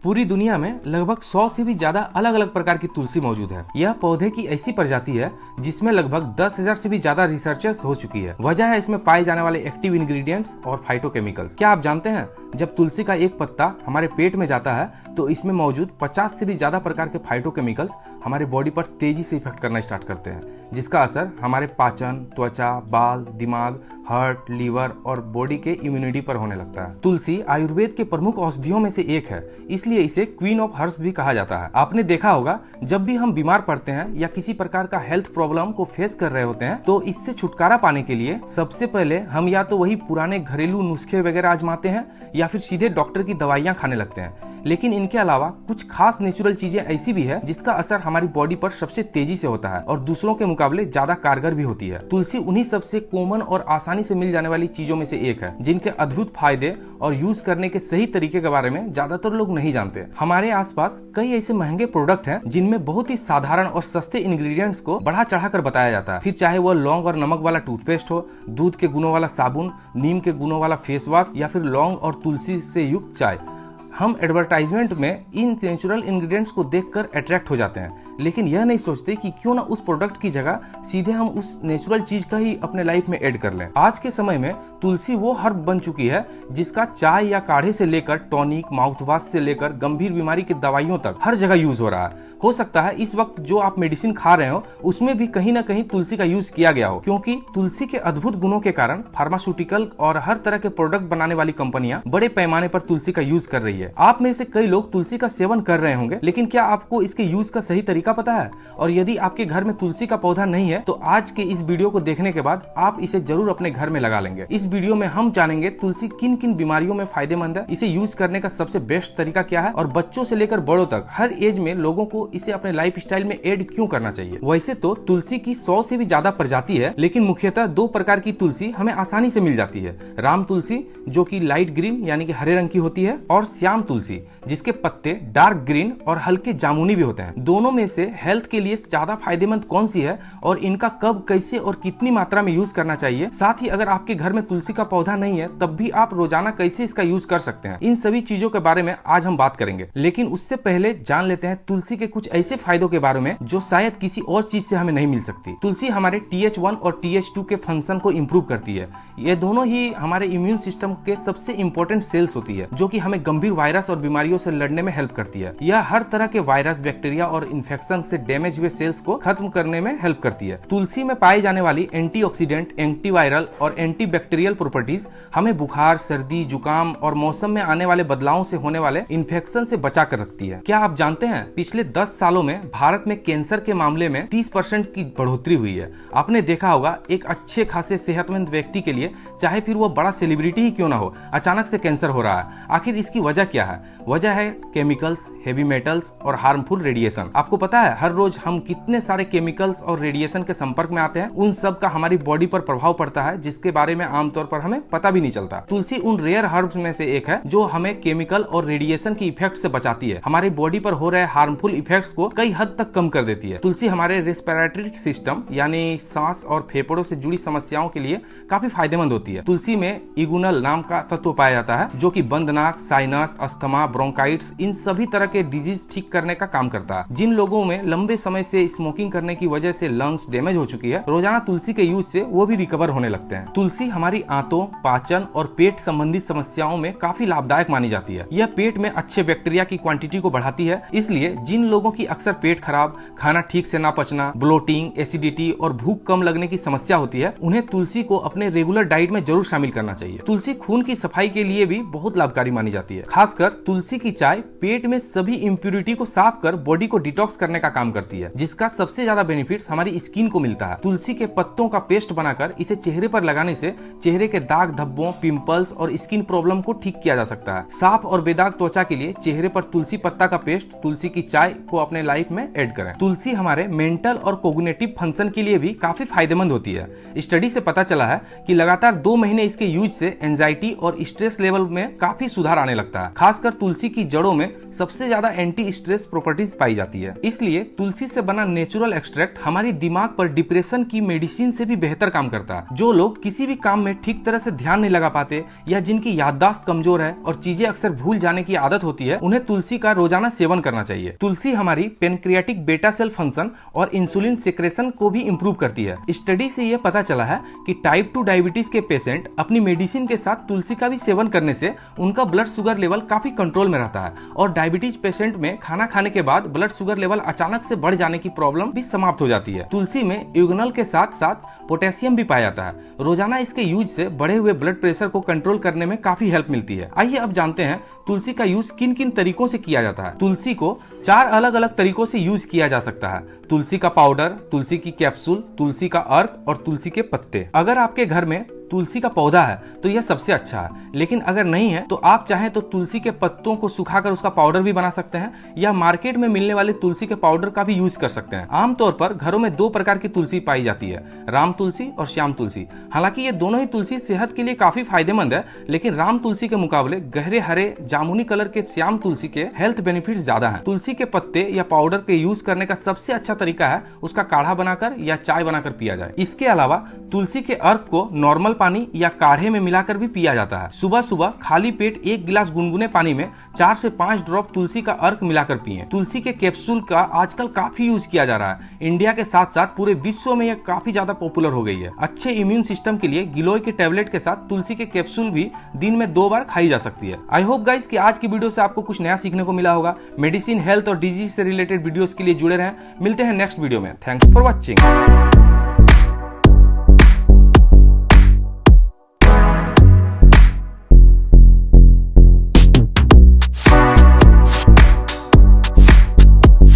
पूरी दुनिया में लगभग 100 से भी ज्यादा अलग अलग प्रकार की तुलसी मौजूद है। यह पौधे की ऐसी प्रजाति है जिसमें लगभग 10,000 से भी ज्यादा रिसर्चर्स हो चुकी है। वजह है इसमें पाए जाने वाले एक्टिव इंग्रेडिएंट्स और फाइटोकेमिकल्स। क्या आप जानते हैं जब तुलसी का एक पत्ता हमारे पेट में जाता है तो इसमें मौजूद 50 से भी ज्यादा प्रकार के फाइटोकेमिकल्स हमारे बॉडी पर तेजी से इफेक्ट करना स्टार्ट करते हैं, जिसका असर हमारे पाचन, त्वचा, बाल, दिमाग, हार्ट, लीवर और बॉडी के इम्यूनिटी पर होने लगता है। तुलसी आयुर्वेद के प्रमुख औषधियों में से एक है, इसलिए इसे क्वीन ऑफ हर्ब्स भी कहा जाता है। आपने देखा होगा जब भी हम बीमार पड़ते हैं या किसी प्रकार का हेल्थ प्रॉब्लम को फेस कर रहे होते हैं तो इससे छुटकारा पाने के लिए सबसे पहले हम या तो वही पुराने घरेलू नुस्खे वगैरह आजमाते हैं या फिर सीधे डॉक्टर की दवाइयां खाने लगते हैं। लेकिन इनके अलावा कुछ खास नेचुरल चीजें ऐसी भी है जिसका असर हमारी बॉडी पर सबसे तेजी से होता है और दूसरों के मुकाबले ज्यादा कारगर भी होती है। तुलसी उन्हीं सबसे कॉमन और आसानी से मिल जाने वाली चीजों में से एक है जिनके अद्भुत फायदे और यूज करने के सही तरीके के बारे में ज्यादातर लोग नहीं जानते। हमारे आसपास कई ऐसे महंगे प्रोडक्ट हैं जिनमें बहुत ही साधारण और सस्ते इंग्रेडिएंट्स को बढ़ा चढ़ा कर बताया जाता है। फिर चाहे वह लौंग और नमक वाला टूथपेस्ट हो, दूध के गुणों वाला साबुन, नीम के गुणों वाला फेस वॉश या फिर लौंग और तुलसी से युक्त चाय। हम एडवर्टाइजमेंट में इन नेचुरल इंग्रेडिएंट्स को देखकर अट्रैक्ट हो जाते हैं, लेकिन यह नहीं सोचते कि क्यों ना उस प्रोडक्ट की जगह सीधे हम उस नेचुरल चीज का ही अपने लाइफ में ऐड कर लें। आज के समय में तुलसी वो हर्ब बन चुकी है जिसका चाय या काढ़े से लेकर टॉनिक, माउथ वॉश से लेकर गंभीर बीमारी की दवाइयों तक हर जगह यूज हो रहा है। हो सकता है इस वक्त जो आप मेडिसिन खा रहे हो उसमें भी कहीं ना कहीं तुलसी का यूज किया गया हो, क्योंकि तुलसी के अद्भुत गुणों के कारण फार्मास्यूटिकल और हर तरह के प्रोडक्ट बनाने वाली कंपनियां बड़े पैमाने पर तुलसी का यूज कर रही है। आप में से कई लोग तुलसी का सेवन कर रहे होंगे, लेकिन क्या आपको इसके यूज का सही तरीका पता है? और यदि आपके घर में तुलसी का पौधा नहीं है तो आज के इस वीडियो को देखने के बाद आप इसे जरूर अपने घर में लगा लेंगे। इस वीडियो में हम जानेंगे तुलसी किन किन बीमारियों में फायदेमंद है, इसे यूज करने का सबसे बेस्ट तरीका क्या है और बच्चों से लेकर बड़ों तक हर एज में लोगों को इसे अपने लाइफ स्टाइल में ऐड क्यों करना चाहिए। वैसे तो तुलसी की 100 से भी ज्यादा प्रजाति है, लेकिन मुख्यतः 2 प्रकार की तुलसी हमें आसानी से मिल जाती है। राम तुलसी जो कि लाइट ग्रीन यानी कि हरे रंग की होती है, और श्याम तुलसी जिसके पत्ते डार्क ग्रीन और हल्के जामुनी भी होते हैं। दोनों में से हेल्थ के लिए ज्यादा फायदेमंद कौन सी है और इनका कब, कैसे और कितनी मात्रा में यूज करना चाहिए, साथ ही अगर आपके घर में तुलसी का पौधा नहीं है तब भी आप रोजाना कैसे इसका यूज कर सकते हैं, इन सभी चीजों के बारे में आज हम बात करेंगे। लेकिन उससे पहले जान लेते हैं तुलसी के कुछ ऐसे फायदों के बारे में जो शायद किसी और चीज से हमें नहीं मिल सकती। तुलसी हमारे TH1 और TH2 के फंक्शन को इंप्रूव करती है। ये दोनों ही हमारे इम्यून सिस्टम के सबसे इंपॉर्टेंट सेल्स होती है जो कि हमें गंभीर वायरस और बीमारियों से लड़ने में हेल्प करती है। यह हर तरह के वायरस, बैक्टीरिया और इन्फेक्शन से डैमेज हुए सेल्स को खत्म करने में हेल्प करती है। तुलसी में पाई जाने वाली एंटीऑक्सीडेंट, एंटीवायरल और एंटीबैक्टीरियल प्रॉपर्टीज हमें बुखार, सर्दी, जुकाम और मौसम में आने वाले बदलावों से होने वाले इन्फेक्शन से बचा कर रखती है। क्या आप जानते हैं पिछले 10 सालों में भारत में कैंसर के मामले में 30% की बढ़ोतरी हुई है। आपने देखा होगा एक अच्छे खासे सेहतमंद व्यक्ति के लिए, चाहे फिर वो बड़ा सेलिब्रिटी ही क्यों ना हो, अचानक से कैंसर हो रहा है। आखिर इसकी वजह क्या है? वजह है केमिकल्स, हेवी मेटल्स और हार्मफुल रेडिएशन। आपको पता है हर रोज हम कितने सारे केमिकल्स और रेडिएशन के संपर्क में आते हैं। उन सब का हमारी बॉडी पर प्रभाव पड़ता है जिसके बारे में आमतौर पर हमें पता भी नहीं चलता। तुलसी उन रेयर हर्ब्स में से एक है जो हमें केमिकल और रेडिएशन की इफेक्ट से बचाती है, हमारी बॉडी पर हो रहे हार्मफुल इफेक्ट्स को कई हद तक कम कर देती है। तुलसी हमारे रेस्पिरेटरी सिस्टम यानी सांस और फेफड़ों से जुड़ी समस्याओं के लिए काफी फायदेमंद होती है। तुलसी में इगुनल नाम का तत्व पाया जाता है जो कि बंद नाक, साइनस, अस्थमा, ब्रोंकाइटिस, इन सभी तरह के डिजीज ठीक करने का काम करता है। जिन लोगों में लंबे समय से स्मोकिंग करने की वजह से लंग्स डैमेज हो चुकी है, रोजाना तुलसी के यूज से वो भी रिकवर होने लगते हैं। तुलसी हमारी आंतों, पाचन और पेट संबंधी समस्याओं में काफी लाभदायक मानी जाती है। यह पेट में अच्छे बैक्टीरिया की क्वांटिटी को बढ़ाती है, इसलिए जिन लोगों की अक्सर पेट खराब, खाना ठीक से ना पचना, ब्लोटिंग, एसिडिटी और भूख कम लगने की समस्या होती है, उन्हें तुलसी को अपने रेगुलर डाइट में जरूर शामिल करना चाहिए। तुलसी खून की सफाई के लिए भी बहुत लाभकारी मानी जाती है। खासकर तुलसी की चाय पेट में सभी इम्प्यूरिटी को साफ कर बॉडी को डिटॉक्स करने का काम करती है, जिसका सबसे ज्यादा बेनिफिट्स हमारी स्किन को मिलता है। तुलसी के पत्तों का पेस्ट बनाकर इसे चेहरे पर लगाने से चेहरे के दाग धब्बों, पिंपल्स और स्किन प्रॉब्लम को ठीक किया जा सकता है। साफ और बेदाग त्वचा के लिए चेहरे पर तुलसी पत्ता का पेस्ट, तुलसी की चाय को को अपने लाइफ में ऐड करें। तुलसी हमारे मेंटल और कोग्निटिव फंक्शन के लिए भी काफी फायदेमंद होती है। स्टडी से पता चला है कि लगातार 2 महीने इसके यूज से एंजाइटी और स्ट्रेस लेवल में काफी सुधार आने लगता है। खासकर तुलसी की जड़ों में सबसे ज्यादा एंटी स्ट्रेस प्रॉपर्टीज पाई जाती है। इसलिए तुलसी से बना नेचुरल एक्सट्रैक्ट हमारी दिमाग पर डिप्रेशन की मेडिसिन से भी बेहतर काम करता है। जो लोग किसी भी काम में ठीक तरह से ध्यान नहीं लगा पाते या जिनकी याददाश्त कमजोर है और चीजें अक्सर भूल जाने की आदत होती है, उन्हें तुलसी का रोजाना सेवन करना चाहिए। तुलसी हमारी पेनक्रियाटिक बेटा सेल फंक्शन और इंसुलिन सिक्रेशन को भी इंप्रूव करती है। स्टडी से यह पता चला है कि टाइप 2 डायबिटीज के पेशेंट अपनी मेडिसिन के साथ तुलसी का भी सेवन करने से उनका ब्लड शुगर लेवल काफी कंट्रोल में रहता है और डायबिटीज पेशेंट में खाना खाने के बाद ब्लड शुगर लेवल अचानक से बढ़ जाने की प्रॉब्लम भी समाप्त हो जाती है। तुलसी में यूग्नल के साथ साथ पोटेशियम भी पाया जाता है। रोजाना इसके यूज से बढ़े हुए ब्लड प्रेशर को कंट्रोल करने में काफी हेल्प मिलती है। आइए अब जानते हैं तुलसी का यूज किन किन तरीकों से किया जाता है। तुलसी को 4 अलग अलग तरीकों से यूज किया जा सकता है। तुलसी का पाउडर, तुलसी की कैप्सूल, तुलसी का अर्क और तुलसी के पत्ते। अगर आपके घर में तुलसी का पौधा है तो यह सबसे अच्छा है, लेकिन अगर नहीं है तो आप चाहें तो तुलसी के पत्तों को सुखाकर उसका पाउडर भी बना सकते हैं या मार्केट में मिलने वाले तुलसी के पाउडर का भी यूज कर सकते हैं। आमतौर पर घरों में 2 प्रकार की तुलसी पाई जाती है, राम तुलसी और श्याम तुलसी। हालांकि ये दोनों ही तुलसी सेहत के लिए काफी फायदेमंद है, लेकिन राम तुलसी के मुकाबले गहरे हरे जामुनी कलर के श्याम तुलसी के हेल्थ बेनिफिट ज्यादा है। तुलसी के पत्ते या पाउडर के यूज करने का सबसे अच्छा तरीका है उसका काढ़ा बनाकर या चाय बनाकर पिया जाए। इसके अलावा तुलसी के अर्क को नॉर्मल पानी या काढ़े में मिलाकर भी पिया जाता है। सुबह सुबह खाली पेट 1 गिलास गुनगुने पानी में 4 से 5 ड्रॉप तुलसी का अर्क मिलाकर पिएं। तुलसी के कैप्सूल का आजकल काफी यूज किया जा रहा है। इंडिया के साथ साथ पूरे विश्व में यह काफी ज्यादा पॉपुलर हो गई है। अच्छे इम्यून सिस्टम के लिए गिलोय के टैबलेट के साथ तुलसी के कैप्सूल भी दिन में 2 बार खाई जा सकती है। आई होप गाइस कि आज की वीडियो से आपको कुछ नया सीखने को मिला होगा। मेडिसिन, हेल्थ और डिजीज से रिलेटेड वीडियोस के लिए जुड़े रहें। मिलते हैं नेक्स्ट वीडियो में। Thanks for watching.